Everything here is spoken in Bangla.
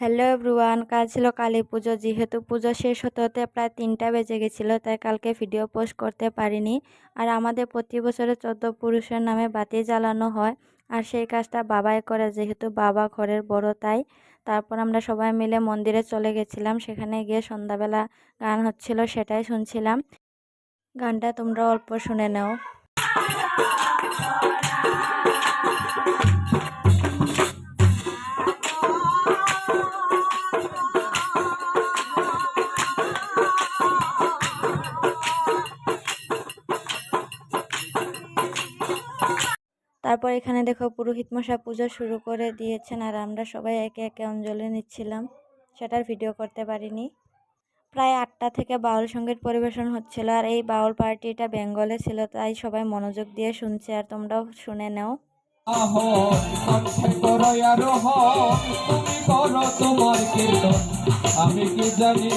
হ্যালো এভরিওয়ান, কাল ছিল কালী পুজো। যেহেতু পুজো শেষ হতে হতে প্রায় 3টা বেজে গেছিলো, তাই কালকে ভিডিও পোস্ট করতে পারিনি। আর আমাদের প্রতি বছরে 14 পুরুষের নামে বাতি জ্বালানো হয়, আর সেই কাজটা বাবাই করে, যেহেতু বাবা ঘরের বড়। তারপর আমরা সবাই মিলে মন্দিরে চলে গেছিলাম। সেখানে গিয়ে সন্ধ্যাবেলা গান হচ্ছিল, সেটাই শুনছিলাম। গানটা তোমরা অল্প শুনে নাও। তারপর এখানে দেখো পুরোহিত মশাই পুজো শুরু করে দিয়েছেন, আর আমরা সবাই একে একে অঞ্জলি নিচ্ছিলাম। সেটার ভিডিও করতে পারিনি। প্রায় 8টা থেকে বাউল সঙ্গীত পরিবেশন হচ্ছিল, আর এই বাউল পার্টিটা বেঙ্গলে ছিল, তাই সবাই মনোযোগ দিয়ে শুনছে, আর তোমরাও শুনে নাও। তুমি করো তোমার কীর্তন, আমি কি জানি